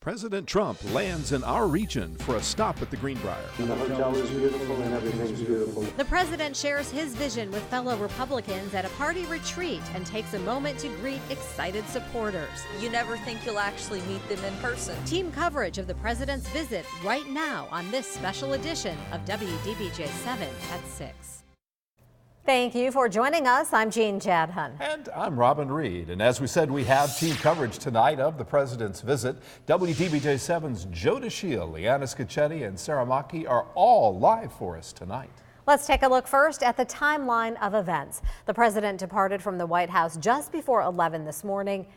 President Trump lands in our region for a stop at the Greenbrier. The hotel is beautiful and everything's beautiful. The president shares his vision with fellow Republicans at a party retreat and takes a moment to greet excited supporters. You never think you'll actually meet them in person. Team coverage of the president's visit right now on this special edition of WDBJ 7 at 6. Thank you for joining us. I'm Jean Jadhun. And I'm Robin Reed. And as we said, we have team coverage tonight of the president's visit. WDBJ 7's Joe DeShiel, Leanna Scacchetti, and Sarah Maki are all live for us tonight. Let's take a look first at the timeline of events. The president departed from the White House just before 11 this morning,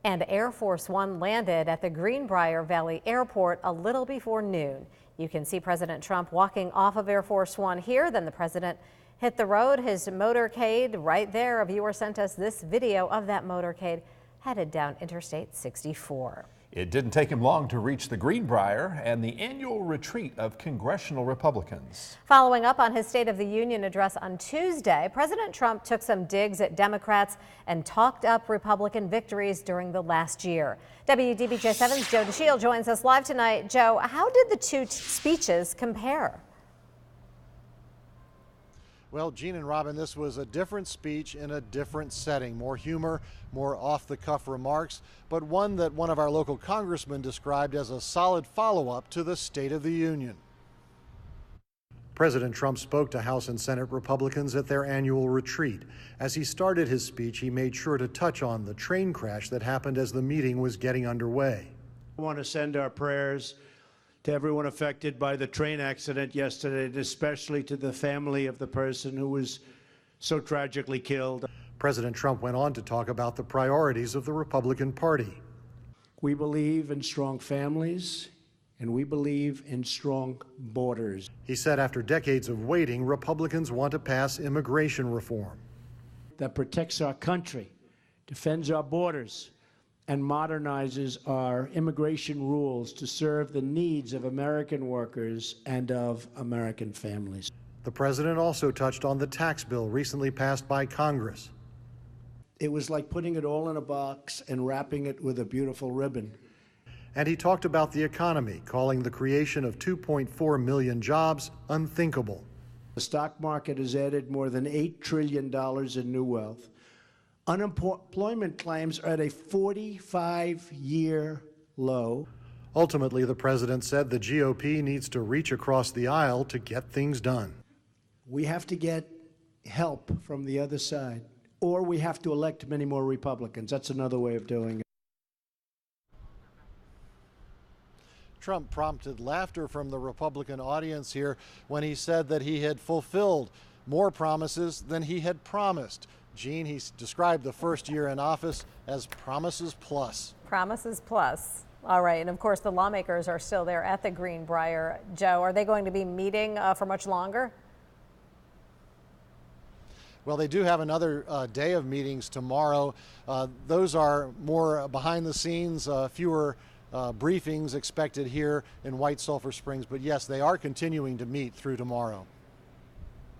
and Air Force One landed at the Greenbrier Valley Airport a little before noon. You can see President Trump walking off of Air Force One here. Then the president hit the road, his motorcade right there. A viewer sent us this video of that motorcade headed down Interstate 64. It didn't take him long to reach the Greenbrier and the annual retreat of congressional Republicans. Following up on his State of the Union address on Tuesday, President Trump took some digs at Democrats and talked up Republican victories during the last year. WDBJ 7's Joe DeShiel joins us live tonight. Joe, how did the two speeches compare? Well, Jean and Robin, this was a different speech in a different setting. More humor, more off-the-cuff remarks, but one that one of our local congressmen described as a solid follow-up to the State of the Union. President Trump spoke to House and Senate Republicans at their annual retreat. As he started his speech, he made sure to touch on the train crash that happened as the meeting was getting underway. I want to send our prayers to everyone affected by the train accident yesterday, and especially to the family of the person who was so tragically killed. President Trump went on to talk about the priorities of the Republican Party. We believe in strong families, and we believe in strong borders. He said after decades of waiting, Republicans want to pass immigration reform that protects our country, defends our borders, and modernizes our immigration rules to serve the needs of American workers and of American families. The president also touched on the tax bill recently passed by Congress. It was like putting it all in a box and wrapping it with a beautiful ribbon. And he talked about the economy, calling the creation of 2.4 million jobs unthinkable. The stock market has added more than $8 trillion in new wealth. Unemployment claims are at a 45-year low. Ultimately, the president said the GOP needs to reach across the aisle to get things done. We have to get help from the other side, or we have to elect many more Republicans. That's another way of doing it. Trump prompted laughter from the Republican audience here when he said that he had fulfilled more promises than he had promised. Jean, he described the first year in office as promises plus. Promises plus. All right. And of course, the lawmakers are still there at the Greenbrier. Joe, are they going to be meeting for much longer? Well, they do have another day of meetings tomorrow. Those are more behind the scenes, fewer briefings expected here in White Sulphur Springs. But yes, they are continuing to meet through tomorrow.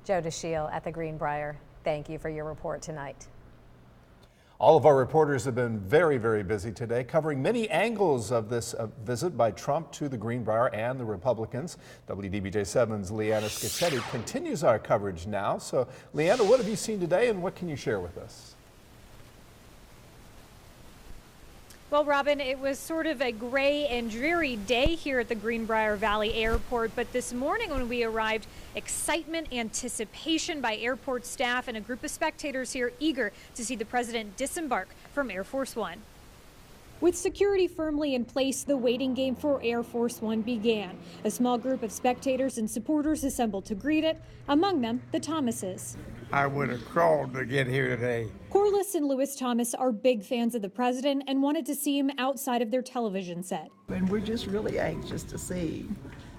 Joe DeShiel at the Greenbrier. Thank you for your report tonight. All of our reporters have been very, very busy today, covering many angles of this visit by Trump to the Greenbrier and the Republicans. WDBJ 7's Leanna Scacchetti continues our coverage now. So, Leanna, what have you seen today and what can you share with us? Well, Robin, it was sort of a gray and dreary day here at the Greenbrier Valley Airport, but this morning when we arrived, excitement, anticipation by airport staff and a group of spectators here eager to see the president disembark from Air Force One. With security firmly in place, the waiting game for Air Force One began. A small group of spectators and supporters assembled to greet it, among them the Thomases. I would have crawled to get here today. Corliss and Lewis Thomas are big fans of the president and wanted to see him outside of their television set. And we're just really anxious to see him.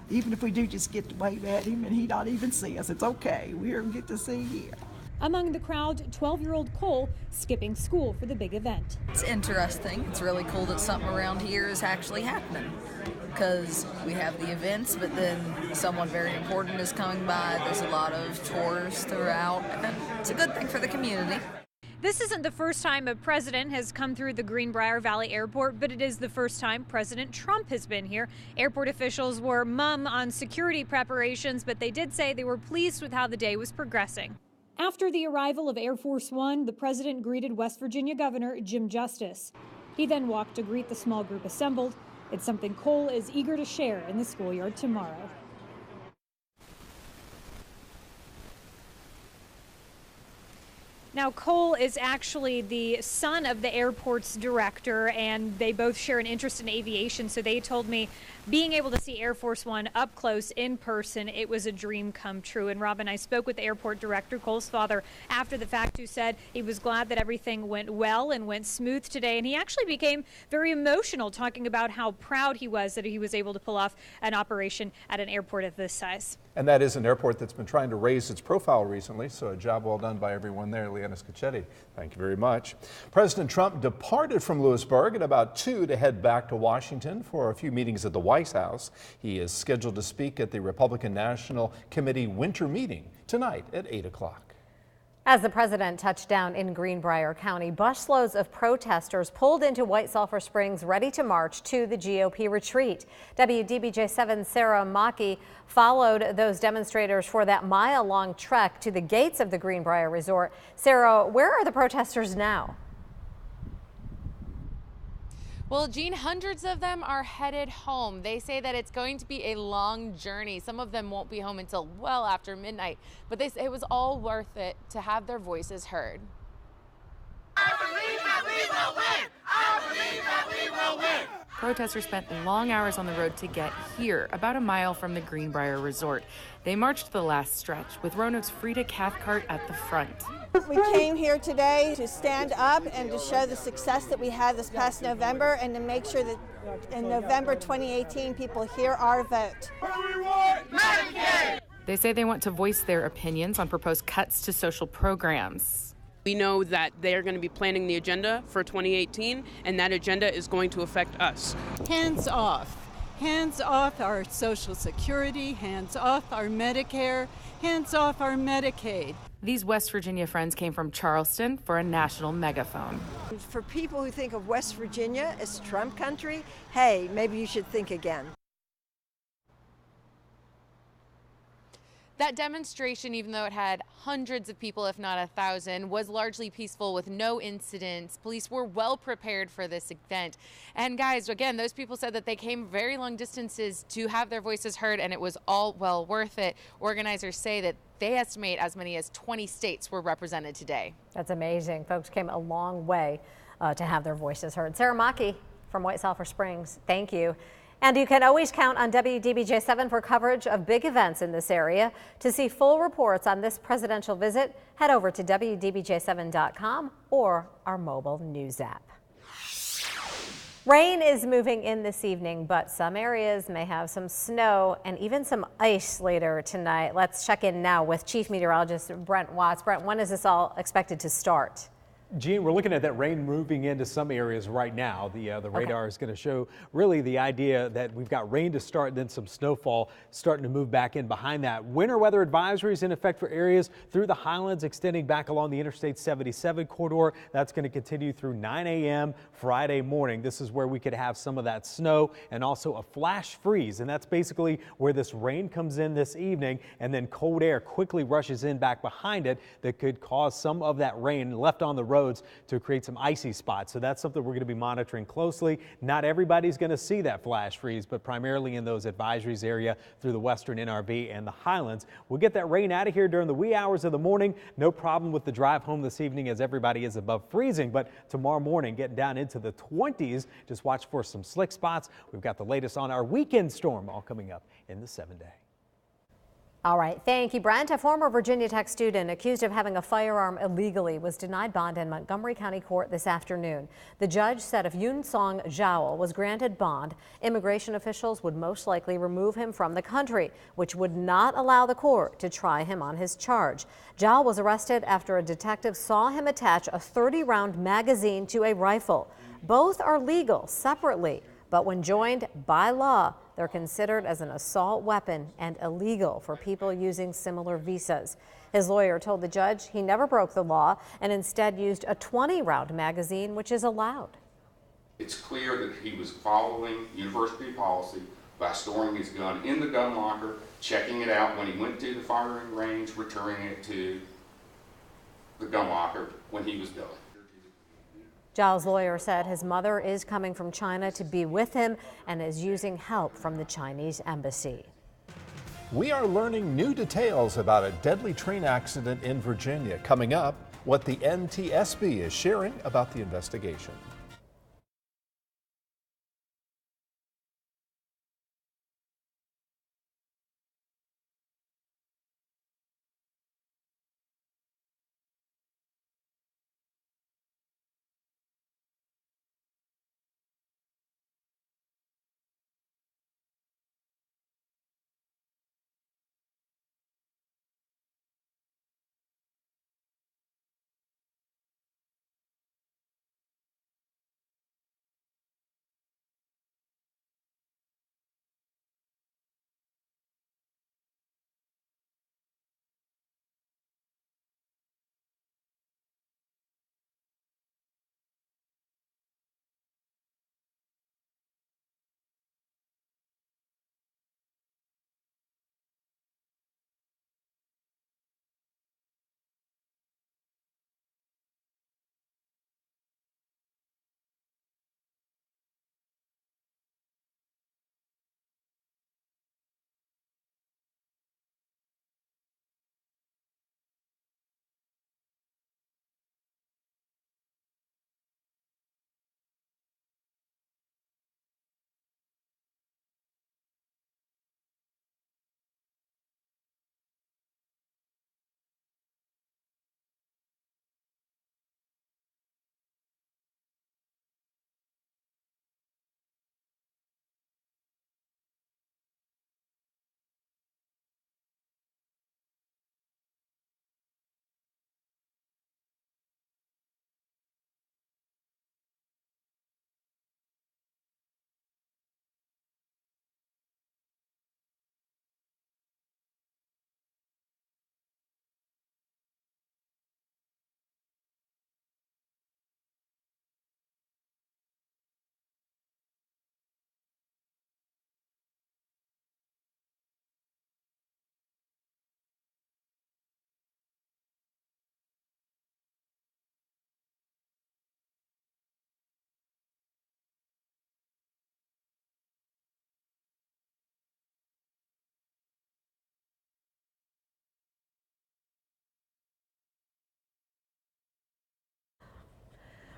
Even if we do just get to wave at him and he not even see us, it's okay. We're going to get to see him. Among the crowd, 12-year-old Cole skipping school for the big event. It's interesting. It's really cool that something around here is actually happening because we have the events, but then someone very important is coming by. There's a lot of tours throughout, and it's a good thing for the community. This isn't the first time a president has come through the Greenbrier Valley Airport, but it is the first time President Trump has been here. Airport officials were mum on security preparations, but they did say they were pleased with how the day was progressing. After the arrival of Air Force One, the president greeted West Virginia Governor Jim Justice. He then walked to greet the small group assembled. It's something Cole is eager to share in the schoolyard tomorrow. Now, Cole is actually the son of the airport's director, and they both share an interest in aviation. So they told me being able to see Air Force One up close in person, it was a dream come true. And Robin, I spoke with the airport director, Cole's father, after the fact, who said he was glad that everything went well and went smooth today. And he actually became very emotional, talking about how proud he was that he was able to pull off an operation at an airport of this size. And that is an airport that's been trying to raise its profile recently, so a job well done by everyone there. Leanna Scacchetti, thank you very much. President Trump departed from Lewisburg at about 2 to head back to Washington for a few meetings at the White House. He is scheduled to speak at the Republican National Committee winter meeting tonight at 8 o'clock. As the president touched down in Greenbrier County, busloads of protesters pulled into White Sulphur Springs ready to march to the GOP retreat. WDBJ7's Sarah Mackey followed those demonstrators for that mile-long trek to the gates of the Greenbrier Resort. Sarah, where are the protesters now? Well, Jean, hundreds of them are headed home. They say that it's going to be a long journey. Some of them won't be home until well after midnight, but they say it was all worth it to have their voices heard. I believe that we will win! I believe that we will win! Protesters spent long hours on the road to get here, about a mile from the Greenbrier Resort. They marched the last stretch with Roanoke's Frida Cathcart at the front. We came here today to stand up and to show the success that we had this past November and to make sure that in November 2018 people hear our vote. They say they want to voice their opinions on proposed cuts to social programs. We know that they're going to be planning the agenda for 2018, and that agenda is going to affect us. Hands off. Hands off our Social Security, hands off our Medicare, hands off our Medicaid. These West Virginia friends came from Charleston for a national megaphone. For people who think of West Virginia as Trump country, hey, maybe you should think again. That demonstration, even though it had hundreds of people, if not 1,000, was largely peaceful with no incidents. Police were well prepared for this event. And guys, again, those people said that they came very long distances to have their voices heard, and it was all well worth it. Organizers say that they estimate as many as 20 states were represented today. That's amazing. Folks came a long way to have their voices heard. Sarah Mackey from White Sulphur Springs, thank you. And you can always count on WDBJ7 for coverage of big events in this area. To see full reports on this presidential visit, head over to WDBJ7.com or our mobile news app. Rain is moving in this evening, but some areas may have some snow and even some ice later tonight. Let's check in now with Chief Meteorologist Brent Watts. Brent, when is this all expected to start? Gene, we're looking at that rain moving into some areas right now. The radar is going to show really the idea that we've got rain to start and then some snowfall starting to move back in behind that. Winter weather advisories in effect for areas through the highlands extending back along the Interstate 77 corridor. That's going to continue through 9 a.m. Friday morning. This is where we could have some of that snow and also a flash freeze. And that's basically where this rain comes in this evening, and then cold air quickly rushes in back behind it that could cause some of that rain left on the road to create some icy spots. So that's something we're going to be monitoring closely. Not everybody's going to see that flash freeze, but primarily in those advisories area through the western NRV and the highlands. We'll get that rain out of here during the wee hours of the morning. No problem with the drive home this evening as everybody is above freezing, but tomorrow morning getting down into the 20s. Just watch for some slick spots. We've got the latest on our weekend storm all coming up in the 7-day. All right, thank you, Brent. A former Virginia Tech student accused of having a firearm illegally was denied bond in Montgomery County Court this afternoon. The judge said if Yun Song Zhao was granted bond, immigration officials would most likely remove him from the country, which would not allow the court to try him on his charge. Zhao was arrested after a detective saw him attach a 30-round magazine to a rifle. Both are legal separately, but when joined by law, they're considered as an assault weapon and illegal for people using similar visas. His lawyer told the judge he never broke the law and instead used a 20-round magazine, which is allowed. It's clear that he was following university policy by storing his gun in the gun locker, checking it out when he went to the firing range, returning it to the gun locker when he was done. Giles' lawyer said his mother is coming from China to be with him and is using help from the Chinese embassy. We are learning new details about a deadly train accident in Virginia. Coming up, what the NTSB is sharing about the investigation.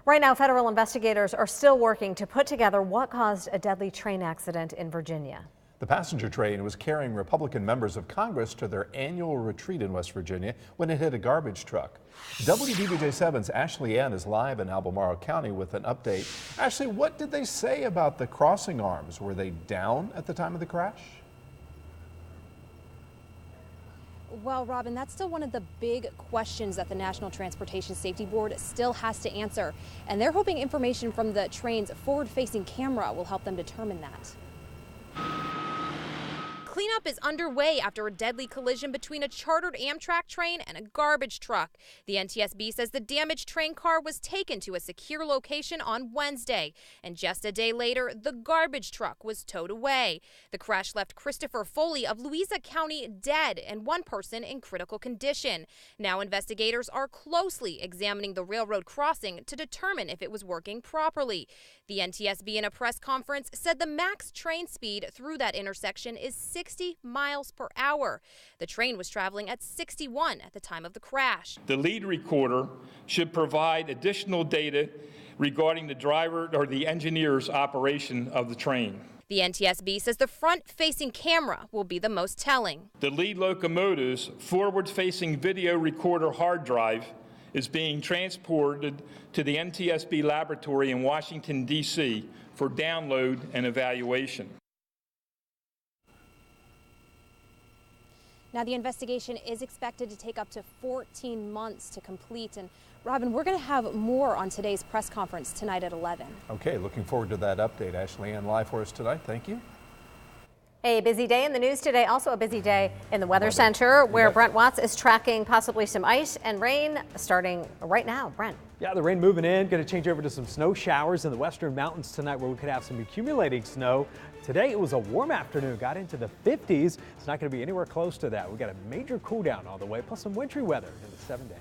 Right now, federal investigators are still working to put together what caused a deadly train accident in Virginia. The passenger train was carrying Republican members of Congress to their annual retreat in West Virginia when it hit a garbage truck. WDBJ7's Ashley Ann is live in Albemarle County with an update. Ashley, what did they say about the crossing arms? Were they down at the time of the crash? Well, Robin, that's still one of the big questions that the National Transportation Safety Board still has to answer. And they're hoping information from the train's forward-facing camera will help them determine that. Cleanup is underway after a deadly collision between a chartered Amtrak train and a garbage truck. The NTSB says the damaged train car was taken to a secure location on Wednesday, and just a day later, the garbage truck was towed away. The crash left Christopher Foley of Louisa County dead and one person in critical condition. Now investigators are closely examining the railroad crossing to determine if it was working properly. The NTSB in a press conference said the max train speed through that intersection is 60 miles per hour. The train was traveling at 61 at the time of the crash. The lead recorder should provide additional data regarding the driver or the engineer's operation of the train. The NTSB says the front-facing camera will be the most telling. The lead locomotive's forward-facing video recorder hard drive is being transported to the NTSB laboratory in Washington, D.C. for download and evaluation. Now, the investigation is expected to take up to 14 months to complete. And Robin, we're going to have more on today's press conference tonight at 11. Okay, looking forward to that update. Ashley Ann live for us tonight. Thank you. A busy day in the news today, also a busy day in the Weather Center, where Brent Watts is tracking possibly some ice and rain starting right now. Brent. Yeah, the rain moving in, going to change over to some snow showers in the western mountains tonight where we could have some accumulating snow. Today it was a warm afternoon, got into the 50s. It's not going to be anywhere close to that. We got a major cool down all the way, plus some wintry weather in the 7 day.